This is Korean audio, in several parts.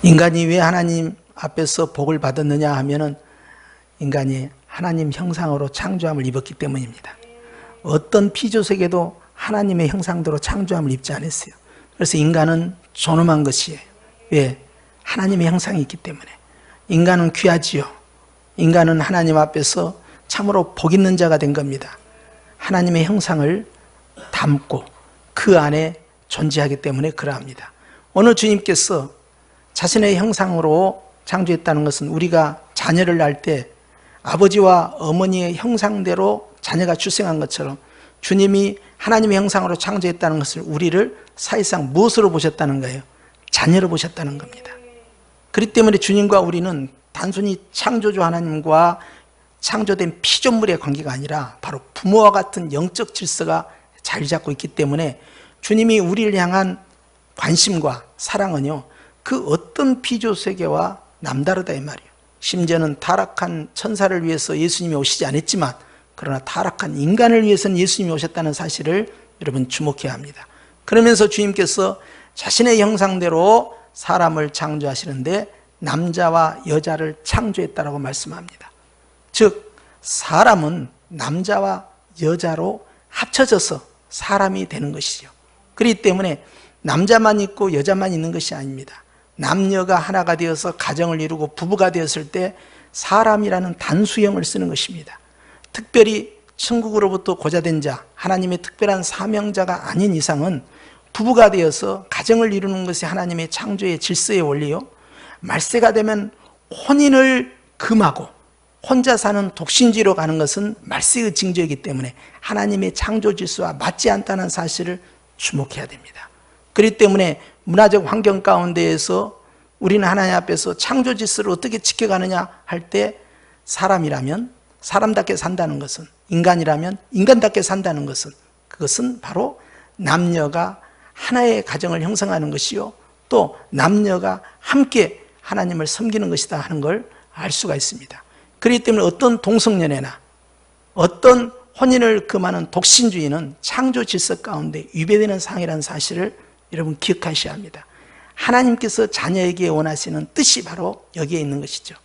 인간이 왜 하나님 앞에서 복을 받았느냐 하면은 인간이 하나님 형상으로 창조함을 입었기 때문입니다. 어떤 피조세계도 하나님의 형상대로 창조함을 입지 않았어요. 그래서 인간은 존엄한 것이에요. 왜? 하나님의 형상이 있기 때문에. 인간은 귀하지요. 인간은 하나님 앞에서 참으로 복 있는 자가 된 겁니다. 하나님의 형상을 담고 그 안에 존재하기 때문에 그러합니다. 오늘 주님께서 자신의 형상으로 창조했다는 것은 우리가 자녀를 낳을 때 아버지와 어머니의 형상대로 자녀가 출생한 것처럼 주님이 하나님의 형상으로 창조했다는 것을 우리를 사실상 무엇으로 보셨다는 거예요? 자녀로 보셨다는 겁니다. 그렇기 때문에 주님과 우리는 단순히 창조주 하나님과 창조된 피조물의 관계가 아니라 바로 부모와 같은 영적 질서가 자리 잡고 있기 때문에 주님이 우리를 향한 관심과 사랑은요, 그 어떤 피조세계와 남다르다 이 말이에요. 심지어는 타락한 천사를 위해서 예수님이 오시지 않았지만 그러나 타락한 인간을 위해서는 예수님이 오셨다는 사실을 여러분 주목해야 합니다. 그러면서 주님께서 자신의 형상대로 사람을 창조하시는데 남자와 여자를 창조했다라고 말씀합니다. 즉 사람은 남자와 여자로 합쳐져서 사람이 되는 것이죠. 그렇기 때문에 남자만 있고 여자만 있는 것이 아닙니다. 남녀가 하나가 되어서 가정을 이루고 부부가 되었을 때 사람이라는 단수형을 쓰는 것입니다. 특별히 천국으로부터 고자된 자, 하나님의 특별한 사명자가 아닌 이상은 부부가 되어서 가정을 이루는 것이 하나님의 창조의 질서의 원리요, 말세가 되면 혼인을 금하고 혼자 사는 독신주의로 가는 것은 말세의 징조이기 때문에 하나님의 창조 질서와 맞지 않다는 사실을 주목해야 됩니다. 그렇기 때문에 문화적 환경 가운데에서 우리는 하나님 앞에서 창조 질서를 어떻게 지켜가느냐 할 때 사람이라면 사람답게 산다는 것은, 인간이라면 인간답게 산다는 것은, 그것은 바로 남녀가 하나의 가정을 형성하는 것이요, 또 남녀가 함께 하나님을 섬기는 것이다 하는 걸 알 수가 있습니다. 그렇기 때문에 어떤 동성연애나 어떤 혼인을 금하는 독신주의는 창조 질서 가운데 위배되는 상이라는 사실을 여러분 기억하셔야 합니다. 하나님께서 자녀에게 원하시는 뜻이 바로 여기에 있는 것이죠.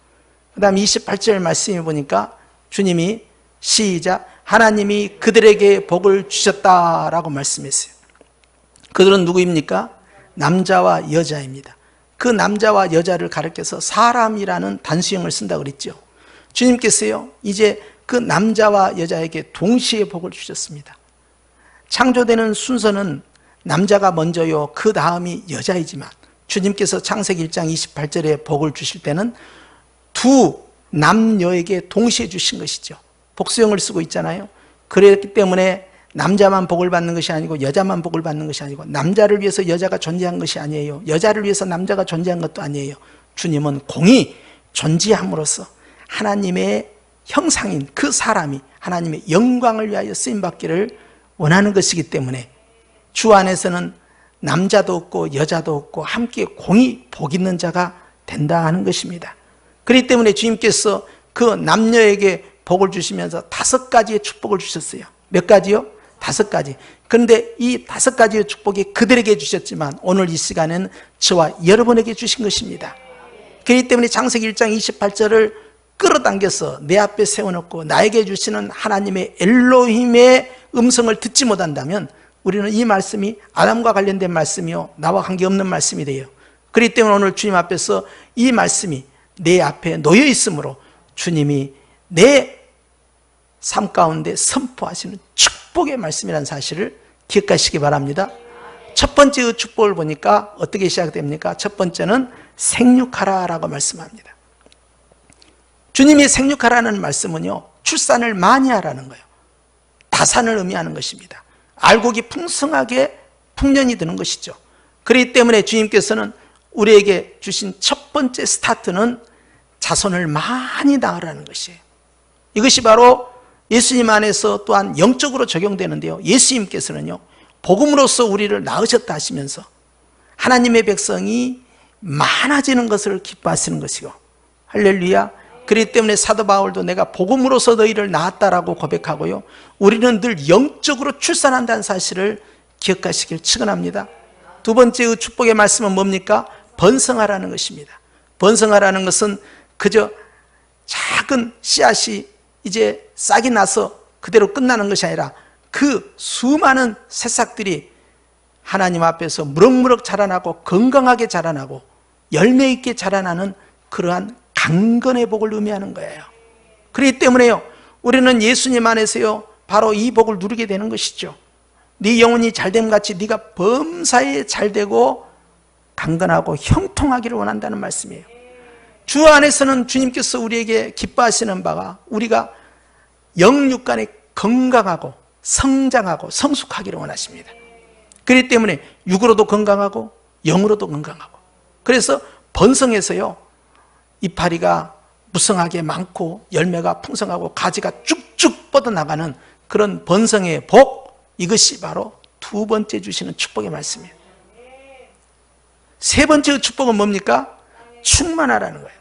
그 다음 28절 말씀해 보니까 주님이 시작, 하나님이 그들에게 복을 주셨다라고 말씀했어요. 그들은 누구입니까? 남자와 여자입니다. 그 남자와 여자를 가리켜서 사람이라는 단수형을 쓴다고 그랬죠. 주님께서요, 이제 그 남자와 여자에게 동시에 복을 주셨습니다. 창조되는 순서는 남자가 먼저요, 그 다음이 여자이지만 주님께서 창세기 1장 28절에 복을 주실 때는 두 남녀에게 동시에 주신 것이죠. 복수형을 쓰고 있잖아요. 그렇기 때문에 남자만 복을 받는 것이 아니고 여자만 복을 받는 것이 아니고 남자를 위해서 여자가 존재한 것이 아니에요. 여자를 위해서 남자가 존재한 것도 아니에요. 주님은 공이 존재함으로써 하나님의 형상인 그 사람이 하나님의 영광을 위하여 쓰임받기를 원하는 것이기 때문에 주 안에서는 남자도 없고 여자도 없고 함께 공이 복 있는 자가 된다 하는 것입니다. 그렇기 때문에 주님께서 그 남녀에게 복을 주시면서 5가지의 축복을 주셨어요. 몇 가지요? 5가지. 그런데 이 5가지의 축복이 그들에게 주셨지만 오늘 이 시간에는 저와 여러분에게 주신 것입니다. 그렇기 때문에 창세기 1장 28절을 끌어당겨서 내 앞에 세워놓고 나에게 주시는 하나님의 엘로힘의 음성을 듣지 못한다면 우리는 이 말씀이 아담과 관련된 말씀이요, 나와 관계없는 말씀이 돼요. 그렇기 때문에 오늘 주님 앞에서 이 말씀이 내 앞에 놓여 있으므로 주님이 내 삶 가운데 선포하시는 축복의 말씀이라는 사실을 기억하시기 바랍니다. 첫 번째 축복을 보니까 어떻게 시작됩니까? 첫 번째는 생육하라라고 말씀합니다. 주님이 생육하라는 말씀은요, 출산을 많이 하라는 거예요. 다산을 의미하는 것입니다. 알곡이 풍성하게 풍년이 드는 것이죠. 그렇기 때문에 주님께서는 우리에게 주신 첫 번째 스타트는 자손을 많이 낳으라는 것이에요. 이것이 바로 예수님 안에서 또한 영적으로 적용되는데요, 예수님께서는요, 복음으로써 우리를 낳으셨다 하시면서 하나님의 백성이 많아지는 것을 기뻐하시는 것이고, 할렐루야. 그렇기 때문에 사도 바울도 내가 복음으로써 너희를 낳았다라고 고백하고요, 우리는 늘 영적으로 출산한다는 사실을 기억하시길 축원합니다. 두 번째 축복의 말씀은 뭡니까? 번성하라는 것입니다. 번성하라는 것은 그저 작은 씨앗이 이제 싹이 나서 그대로 끝나는 것이 아니라 그 수많은 새싹들이 하나님 앞에서 무럭무럭 자라나고 건강하게 자라나고 열매 있게 자라나는 그러한 강건의 복을 의미하는 거예요. 그렇기 때문에요, 우리는 예수님 안에서요 바로 이 복을 누리게 되는 것이죠. 네 영혼이 잘됨같이 네가 범사에 잘되고 강건하고 형통하기를 원한다는 말씀이에요. 주 안에서는 주님께서 우리에게 기뻐하시는 바가 우리가 영육간에 건강하고 성장하고 성숙하기를 원하십니다. 그렇기 때문에 육으로도 건강하고 영으로도 건강하고, 그래서 번성해서요 이파리가 무성하게 많고 열매가 풍성하고 가지가 쭉쭉 뻗어나가는 그런 번성의 복, 이것이 바로 두 번째 주시는 축복의 말씀이에요. 세 번째 축복은 뭡니까? 충만하라는 거예요.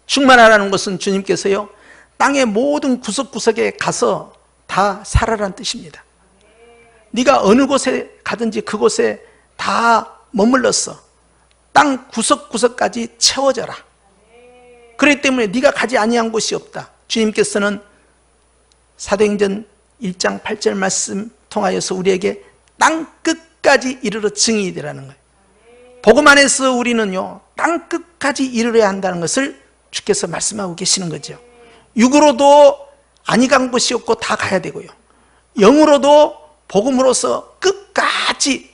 충만하라는 것은 주님께서요 땅의 모든 구석구석에 가서 다 살아라는 뜻입니다. 네가 어느 곳에 가든지 그곳에 다 머물러서 땅 구석구석까지 채워져라. 그렇기 때문에 네가 가지 아니한 곳이 없다. 주님께서는 사도행전 1장 8절 말씀 통하여서 우리에게 땅 끝까지 이르러 증인이 되라는 거예요. 복음 안에서 우리는요 땅 끝까지 이르러야 한다는 것을 주께서 말씀하고 계시는 거죠. 육으로도 아니 간 곳이 없고 다 가야 되고요, 영으로도 복음으로서 끝까지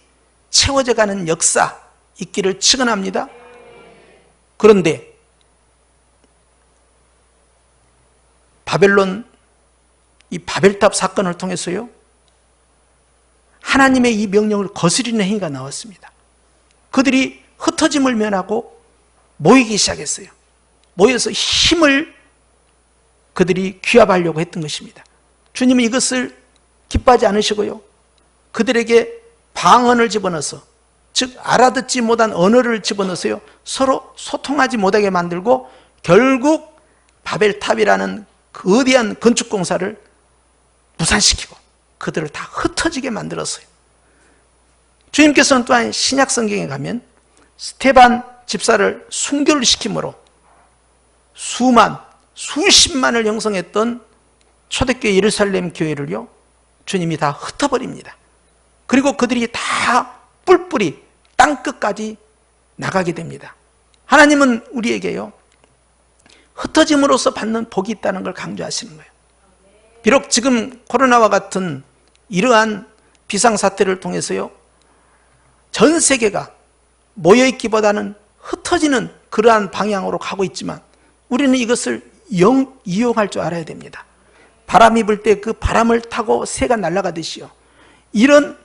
채워져 가는 역사 있기를 축원합니다. 그런데 바벨론, 이 바벨탑 사건을 통해서요 하나님의 이 명령을 거스리는 행위가 나왔습니다. 그들이 흩어짐을 면하고 모이기 시작했어요. 모여서 힘을 그들이 귀합하려고 했던 것입니다. 주님은 이것을 기뻐하지 않으시고요 그들에게 방언을 집어넣어서, 즉 알아듣지 못한 언어를 집어넣어서요 서로 소통하지 못하게 만들고 결국 바벨탑이라는 거대한 건축공사를 무산시키고 그들을 다 흩어지게 만들었어요. 주님께서는 또한 신약 성경에 가면 스데반 집사를 순교를 시킴으로 수십만을 형성했던 초대교회 예루살렘 교회를요 주님이 다 흩어버립니다. 그리고 그들이 다 뿔뿔이 땅끝까지 나가게 됩니다. 하나님은 우리에게요 흩어짐으로써 받는 복이 있다는 걸 강조하시는 거예요. 비록 지금 코로나와 같은 이러한 비상사태를 통해서요 전 세계가 모여있기보다는 흩어지는 그러한 방향으로 가고 있지만 우리는 이것을 이용할 줄 알아야 됩니다. 바람이 불 때 그 바람을 타고 새가 날아가듯이요 이런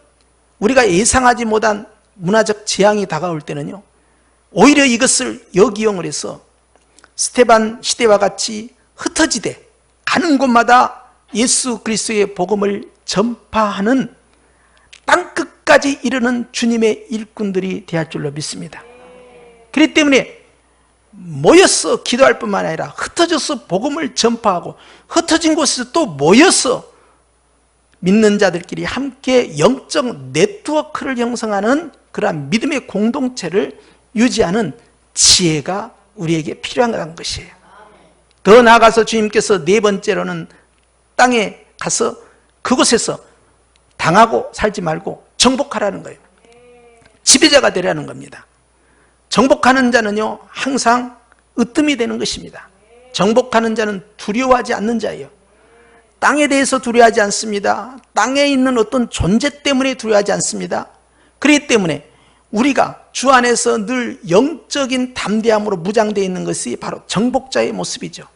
우리가 예상하지 못한 문화적 재앙이 다가올 때는요 오히려 이것을 역이용을 해서 스데반 시대와 같이 흩어지되 가는 곳마다 예수 그리스도의 복음을 전파하는 땅끝까지 이르는 주님의 일꾼들이 되할 줄로 믿습니다. 그렇기 때문에 모여서 기도할 뿐만 아니라 흩어져서 복음을 전파하고 흩어진 곳에서 또 모여서 믿는 자들끼리 함께 영적 네트워크를 형성하는 그러한 믿음의 공동체를 유지하는 지혜가 우리에게 필요한 것이에요. 더 나아가서 주님께서 네 번째로는 땅에 가서 그곳에서 당하고 살지 말고 정복하라는 거예요. 지배자가 되라는 겁니다. 정복하는 자는요 항상 으뜸이 되는 것입니다. 정복하는 자는 두려워하지 않는 자예요. 땅에 대해서 두려워하지 않습니다. 땅에 있는 어떤 존재 때문에 두려워하지 않습니다. 그렇기 때문에 우리가 주 안에서 늘 영적인 담대함으로 무장되어 있는 것이 바로 정복자의 모습이죠.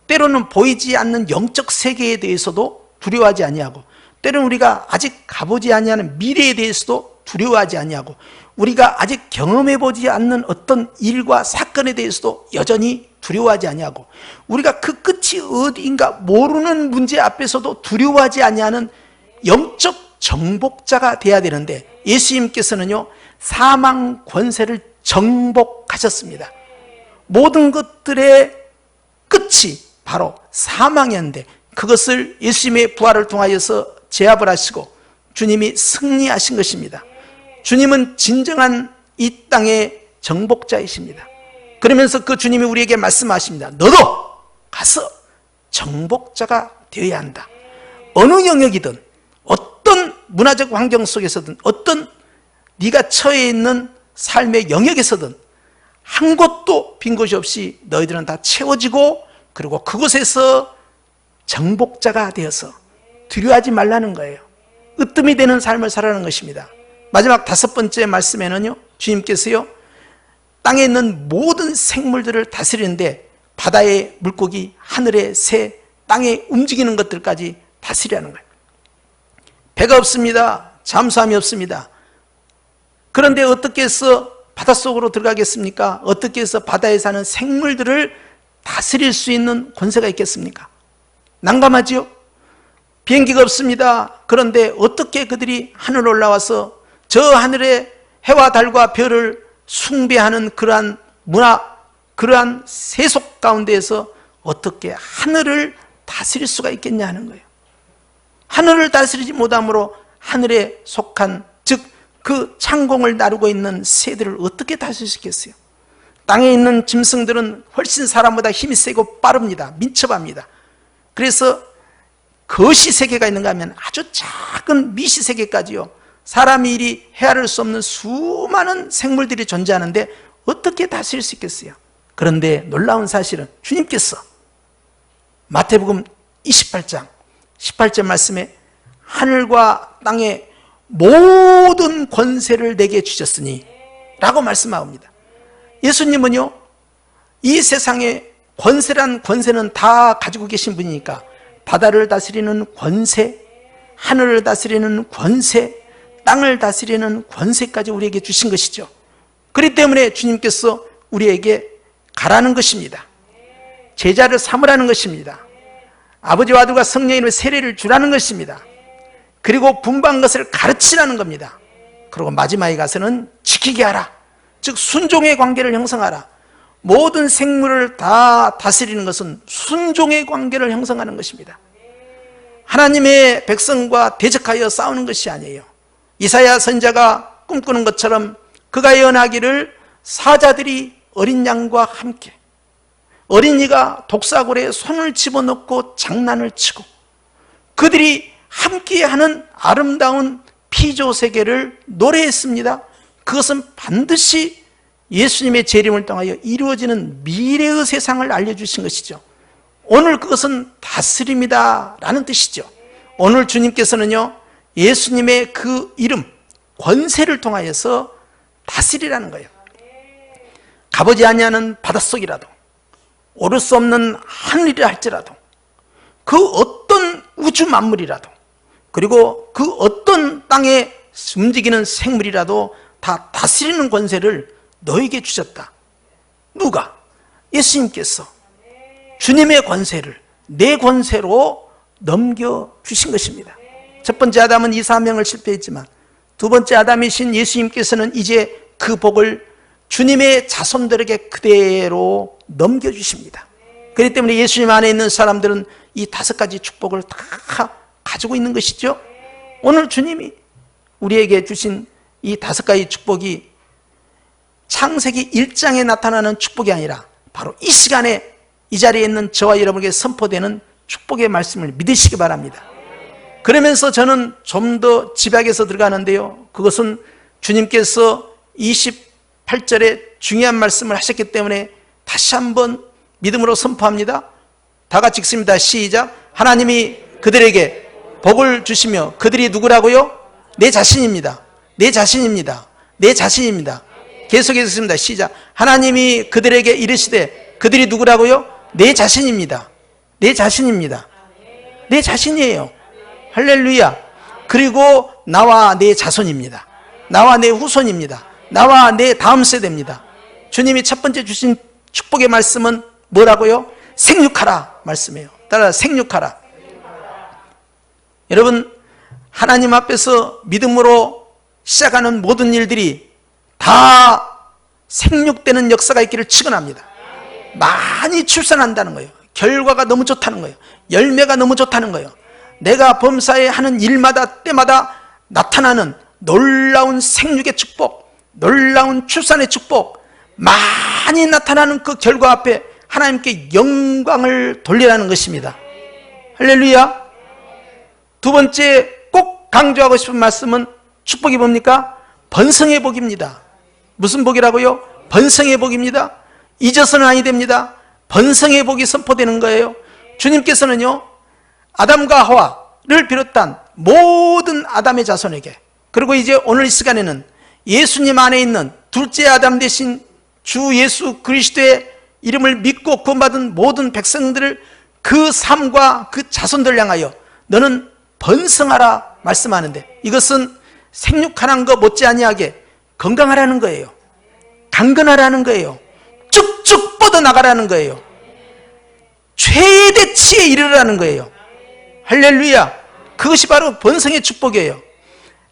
때로는 보이지 않는 영적 세계에 대해서도 두려워하지 아니하고, 때로는 우리가 아직 가보지 아니하는 미래에 대해서도 두려워하지 아니하고, 우리가 아직 경험해보지 않는 어떤 일과 사건에 대해서도 여전히 두려워하지 아니하고, 우리가 그 끝이 어디인가 모르는 문제 앞에서도 두려워하지 아니하는 영적 정복자가 돼야 되는데, 예수님께서는요 사망 권세를 정복하셨습니다. 모든 것들의 끝이 바로 사망이었는데 그것을 예수님의 부활을 통하여서 제압을 하시고 주님이 승리하신 것입니다. 주님은 진정한 이 땅의 정복자이십니다. 그러면서 그 주님이 우리에게 말씀하십니다. 너도 가서 정복자가 되어야 한다. 어느 영역이든 어떤 문화적 환경 속에서든 어떤 네가 처해 있는 삶의 영역에서든 한 곳도 빈 곳이 없이 너희들은 다 채워지고 그리고 그곳에서 정복자가 되어서 두려워하지 말라는 거예요. 으뜸이 되는 삶을 살아가는 것입니다. 마지막 5번째 말씀에는요, 주님께서요, 땅에 있는 모든 생물들을 다스리는데 바다의 물고기, 하늘의 새, 땅에 움직이는 것들까지 다스리라는 거예요. 배가 없습니다. 잠수함이 없습니다. 그런데 어떻게 해서 바닷속으로 들어가겠습니까? 어떻게 해서 바다에 사는 생물들을 다스릴 수 있는 권세가 있겠습니까? 난감하지요? 비행기가 없습니다. 그런데 어떻게 그들이 하늘 올라와서 저 하늘의 해와 달과 별을 숭배하는 그러한 문화, 그러한 세속 가운데에서 어떻게 하늘을 다스릴 수가 있겠냐 하는 거예요. 하늘을 다스리지 못함으로 하늘에 속한, 즉 그 창공을 나르고 있는 새들을 어떻게 다스릴 수 있겠어요? 땅에 있는 짐승들은 훨씬 사람보다 힘이 세고 빠릅니다. 민첩합니다. 그래서 거시세계가 있는가 하면 아주 작은 미시세계까지요, 사람이 이리 헤아릴 수 없는 수많은 생물들이 존재하는데 어떻게 다스릴 수 있겠어요? 그런데 놀라운 사실은 주님께서 마태복음 28장 18절 말씀에 하늘과 땅의 모든 권세를 내게 주셨으니 라고 말씀합니다. 예수님은요, 이 세상에 권세란 권세는 다 가지고 계신 분이니까 바다를 다스리는 권세, 하늘을 다스리는 권세, 땅을 다스리는 권세까지 우리에게 주신 것이죠. 그렇기 때문에 주님께서 우리에게 가라는 것입니다. 제자를 삼으라는 것입니다. 아버지와 아들과 성령의 이름의 세례를 주라는 것입니다. 그리고 분부한 것을 가르치라는 겁니다. 그리고 마지막에 가서는 지키게 하라. 즉 순종의 관계를 형성하라. 모든 생물을 다 다스리는 것은 순종의 관계를 형성하는 것입니다. 하나님의 백성과 대적하여 싸우는 것이 아니에요. 이사야 선지자가 꿈꾸는 것처럼 그가 예언하기를 사자들이 어린 양과 함께, 어린이가 독사골에 손을 집어넣고 장난을 치고 그들이 함께하는 아름다운 피조 세계를 노래했습니다. 그것은 반드시 예수님의 재림을 통하여 이루어지는 미래의 세상을 알려주신 것이죠. 오늘 그것은 다스림이다 라는 뜻이죠. 오늘 주님께서는요, 예수님의 그 이름, 권세를 통하여서 다스리라는 거예요. 가보지 아니하는 바닷속이라도, 오를 수 없는 하늘이라 할지라도, 그 어떤 우주 만물이라도, 그리고 그 어떤 땅에 움직이는 생물이라도 다 다스리는 권세를 너에게 주셨다. 누가? 예수님께서 주님의 권세를 내 권세로 넘겨주신 것입니다. 첫 번째 아담은 이 사명을 실패했지만 두 번째 아담이신 예수님께서는 이제 그 복을 주님의 자손들에게 그대로 넘겨주십니다. 그렇기 때문에 예수님 안에 있는 사람들은 이 5가지 축복을 다 가지고 있는 것이죠. 오늘 주님이 우리에게 주신 이 5가지 축복이 창세기 1장에 나타나는 축복이 아니라 바로 이 시간에 이 자리에 있는 저와 여러분에게 선포되는 축복의 말씀을 믿으시기 바랍니다. 그러면서 저는 좀 더 집약해서 들어가는데요, 그것은 주님께서 28절에 중요한 말씀을 하셨기 때문에 다시 한번 믿음으로 선포합니다. 다 같이 읽습니다. 시작. 하나님이 그들에게 복을 주시며, 그들이 누구라고요? 내 자신입니다. 내 자신입니다. 내 자신입니다. 계속해서 읽습니다. 시작. 하나님이 그들에게 이르시되, 그들이 누구라고요? 내 자신입니다. 내 자신입니다. 내 자신이에요. 할렐루야. 그리고 나와 내 자손입니다. 나와 내 후손입니다. 나와 내 다음 세대입니다. 주님이 첫 번째 주신 축복의 말씀은 뭐라고요? 생육하라 말씀이에요. 따라 생육하라. 여러분, 하나님 앞에서 믿음으로 시작하는 모든 일들이 다 생육되는 역사가 있기를 축원합니다. 많이 출산한다는 거예요. 결과가 너무 좋다는 거예요. 열매가 너무 좋다는 거예요. 내가 범사에 하는 일마다 때마다 나타나는 놀라운 생육의 축복, 놀라운 출산의 축복, 많이 나타나는 그 결과 앞에 하나님께 영광을 돌리라는 것입니다. 할렐루야. 두 번째 꼭 강조하고 싶은 말씀은 축복이 뭡니까? 번성의 복입니다. 무슨 복이라고요? 번성의 복입니다. 잊어서는 아니 됩니다. 번성의 복이 선포되는 거예요. 주님께서는요, 아담과 하와를 비롯한 모든 아담의 자손에게, 그리고 이제 오늘 이 시간에는 예수님 안에 있는 둘째 아담 대신 주 예수 그리스도의 이름을 믿고 구원받은 모든 백성들을 그 삶과 그 자손들 향하여 너는 번성하라 말씀하는데, 이것은 생육하는 것 못지아니하게 건강하라는 거예요. 강건하라는 거예요. 쭉쭉 뻗어나가라는 거예요. 최대치에 이르라는 거예요. 할렐루야. 그것이 바로 번성의 축복이에요.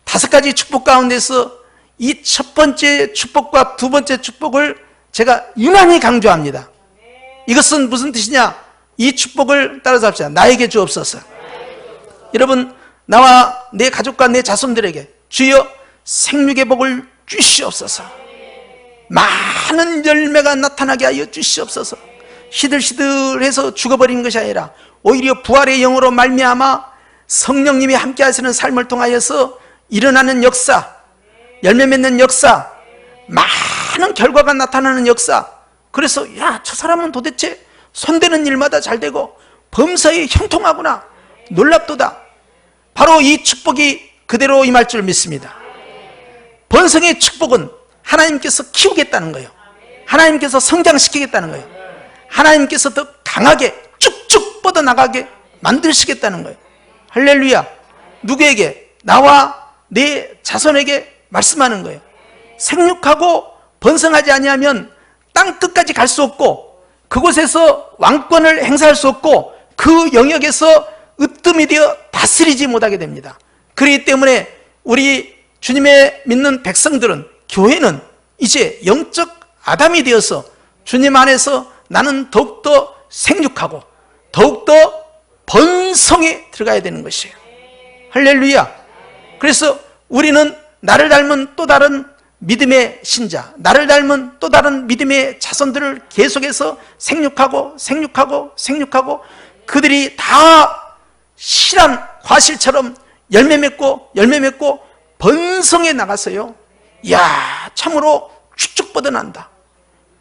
5가지 축복 가운데서 이 첫 번째 축복과 두 번째 축복을 제가 유난히 강조합니다. 이것은 무슨 뜻이냐? 이 축복을 따라서 합시다. 나에게 주옵소서. 여러분, 나와 내 가족과 내 자손들에게 주여 생육의 복을 주시옵소서. 많은 열매가 나타나게 하여 주시옵소서. 시들시들해서 죽어버리는 것이 아니라 오히려 부활의 영으로 말미암아 성령님이 함께 하시는 삶을 통하여서 일어나는 역사, 열매 맺는 역사, 많은 결과가 나타나는 역사. 그래서 야, 저 사람은 도대체 손대는 일마다 잘 되고 범사에 형통하구나, 놀랍도다. 바로 이 축복이 그대로 임할 줄 믿습니다. 번성의 축복은 하나님께서 키우겠다는 거예요. 하나님께서 성장시키겠다는 거예요. 하나님께서 더 강하게 쭉쭉 뻗어나가게 만드시겠다는 거예요. 할렐루야. 누구에게? 나와 내 자손에게 말씀하는 거예요. 생육하고 번성하지 아니하면 땅 끝까지 갈 수 없고 그곳에서 왕권을 행사할 수 없고 그 영역에서 으뜸이 되어 다스리지 못하게 됩니다. 그렇기 때문에 우리 주님의 믿는 백성들은, 교회는 이제 영적 아담이 되어서 주님 안에서 나는 더욱더 생육하고 더욱더 번성에 들어가야 되는 것이에요. 할렐루야. 그래서 우리는 나를 닮은 또 다른 믿음의 신자, 나를 닮은 또 다른 믿음의 자손들을 계속해서 생육하고 그들이 다 실한 과실처럼 열매 맺고 번성에 나가서요, 이야, 참으로 쭉쭉 뻗어난다.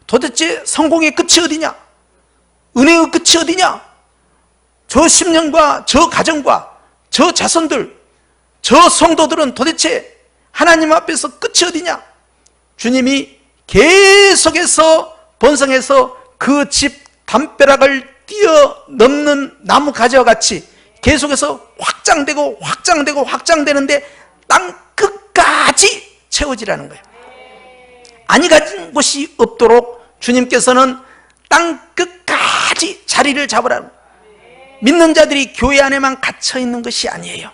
도대체 성공의 끝이 어디냐? 은혜의 끝이 어디냐? 저 10년과 저 가정과 저 자손들, 저 성도들은 도대체 하나님 앞에서 끝이 어디냐? 주님이 계속해서 번성해서 그 집 담벼락을 뛰어넘는 나무 가지와 같이 계속해서 확장되는데 땅 끝까지 채워지라는 거예요. 아니 가진 곳이 없도록 주님께서는 땅 끝까지 자리를 잡으라는 거예요. 믿는 자들이 교회 안에만 갇혀 있는 것이 아니에요.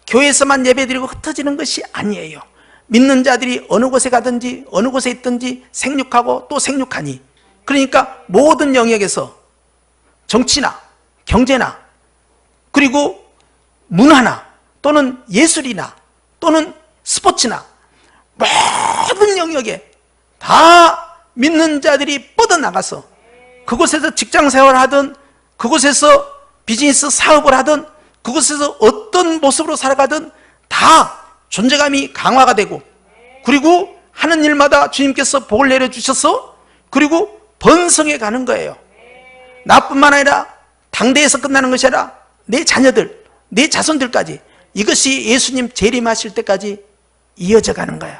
교회에서만 예배드리고 흩어지는 것이 아니에요. 믿는 자들이 어느 곳에 가든지 어느 곳에 있든지 생육하고 또 생육하니, 그러니까 모든 영역에서 정치나 경제나 그리고 문화나 또는 예술이나 또는 스포츠나 모든 영역에 다 믿는 자들이 뻗어나가서 그곳에서 직장생활을 하든 그곳에서 비즈니스 사업을 하든 그곳에서 어떤 모습으로 살아가든 다 존재감이 강화가 되고, 그리고 하는 일마다 주님께서 복을 내려주셔서 그리고 번성해 가는 거예요. 나뿐만 아니라 당대에서 끝나는 것이 아니라 내 자녀들, 내 자손들까지, 이것이 예수님 재림하실 때까지 이어져 가는 거예요.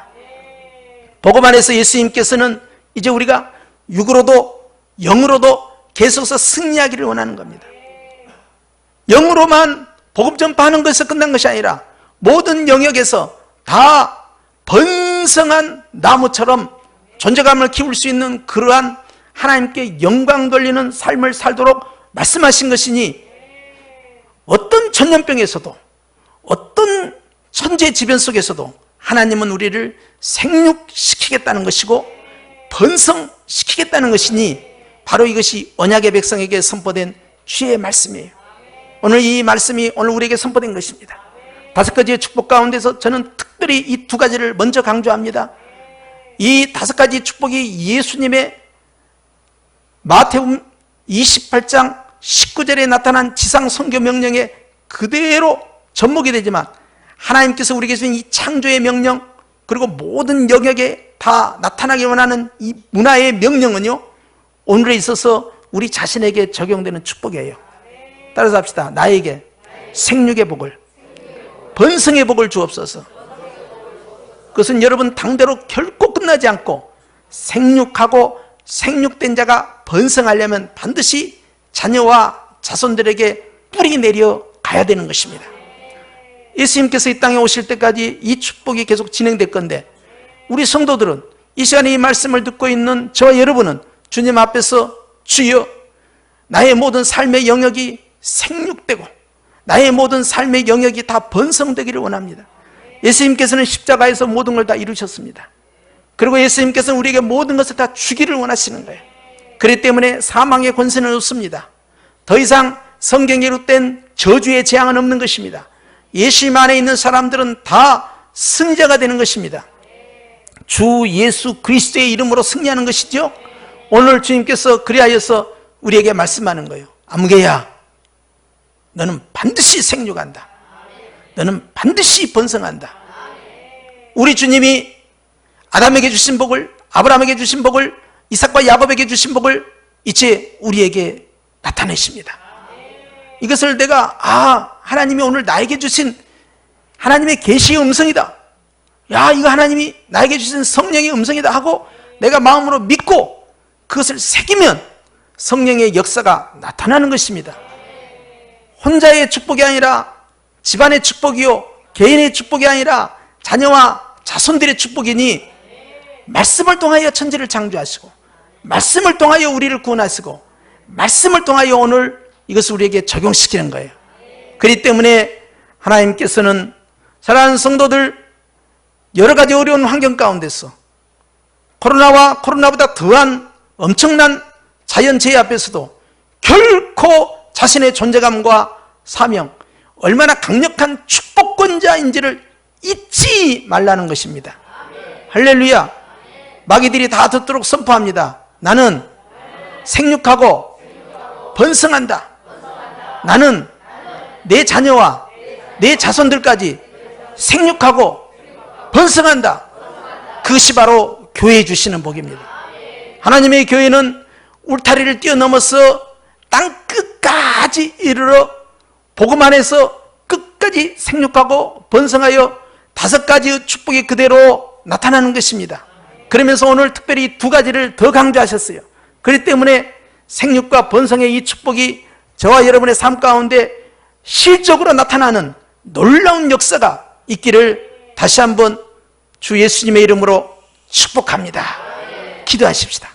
복음 안에서 예수님께서는 이제 우리가 육으로도 영으로도 계속해서 승리하기를 원하는 겁니다. 영으로만 복음 전파하는 것에서 끝난 것이 아니라 모든 영역에서 다 번성한 나무처럼 존재감을 키울 수 있는 그러한 하나님께 영광 돌리는 삶을 살도록 말씀하신 것이니, 어떤 전염병에서도 어떤 천재지변 속에서도 하나님은 우리를 생육시키겠다는 것이고 번성시키겠다는 것이니, 바로 이것이 언약의 백성에게 선포된 주의 말씀이에요. 오늘 이 말씀이 오늘 우리에게 선포된 것입니다. 5가지의 축복 가운데서 저는 특별히 이 2가지를 먼저 강조합니다. 이 5가지 축복이 예수님의 마태복음 28장 19절에 나타난 지상 선교 명령에 그대로 접목이 되지만 하나님께서 우리에게 주신 이 창조의 명령 그리고 모든 영역에 다 나타나기 원하는 이 문화의 명령은요, 오늘에 있어서 우리 자신에게 적용되는 축복이에요. 따라서 합시다. 나에게 생육의 복을, 번성의 복을 주옵소서. 그것은 여러분 당대로 결코 끝나지 않고 생육하고 생육된 자가 번성하려면 반드시 자녀와 자손들에게 뿌리 내려 가야 되는 것입니다. 예수님께서 이 땅에 오실 때까지 이 축복이 계속 진행될 건데, 우리 성도들은 이 시간에 이 말씀을 듣고 있는 저와 여러분은 주님 앞에서 주여, 나의 모든 삶의 영역이 생육되고 나의 모든 삶의 영역이 다 번성되기를 원합니다. 예수님께서는 십자가에서 모든 걸 다 이루셨습니다. 그리고 예수님께서는 우리에게 모든 것을 다 주기를 원하시는 거예요. 그렇기 때문에 사망의 권세는 없습니다. 더 이상 성경에 기록된 저주의 재앙은 없는 것입니다. 예수님 안에 있는 사람들은 다 승자가 되는 것입니다. 주 예수 그리스도의 이름으로 승리하는 것이죠. 오늘 주님께서 그리하여서 우리에게 말씀하는 거예요. 아무개야, 너는 반드시 생육한다. 너는 반드시 번성한다. 우리 주님이 아담에게 주신 복을, 아브라함에게 주신 복을, 이삭과 야곱에게 주신 복을 이제 우리에게 나타내십니다. 이것을 내가 하나님이 오늘 나에게 주신 하나님의 계시의 음성이다, 이거 하나님이 나에게 주신 성령의 음성이다 하고 내가 마음으로 믿고 그것을 새기면 성령의 역사가 나타나는 것입니다. 혼자의 축복이 아니라 집안의 축복이요, 개인의 축복이 아니라 자녀와 자손들의 축복이니, 말씀을 통하여 천지를 창조하시고 말씀을 통하여 우리를 구원하시고 말씀을 통하여 오늘 이것을 우리에게 적용시키는 거예요. 그렇기 때문에 하나님께서는 사랑하는 성도들, 여러 가지 어려운 환경 가운데서 코로나와 코로나보다 더한 엄청난 자연재해 앞에서도 결코 자신의 존재감과 사명, 얼마나 강력한 축복권자인지를 잊지 말라는 것입니다. 할렐루야. 마귀들이 다 듣도록 선포합니다. 나는 생육하고 번성한다. 나는 내 자녀와 내 자손들까지 생육하고 번성한다. 그것이 바로 교회에 주시는 복입니다. 하나님의 교회는 울타리를 뛰어넘어서 땅 끝까지 이르러 복음 안에서 끝까지 생육하고 번성하여 5가지의 축복이 그대로 나타나는 것입니다. 그러면서 오늘 특별히 2가지를 더 강조하셨어요. 그렇기 때문에 생육과 번성의 이 축복이 저와 여러분의 삶 가운데 실적으로 나타나는 놀라운 역사가 있기를 다시 한번 주 예수님의 이름으로 축복합니다. 기도하십시다.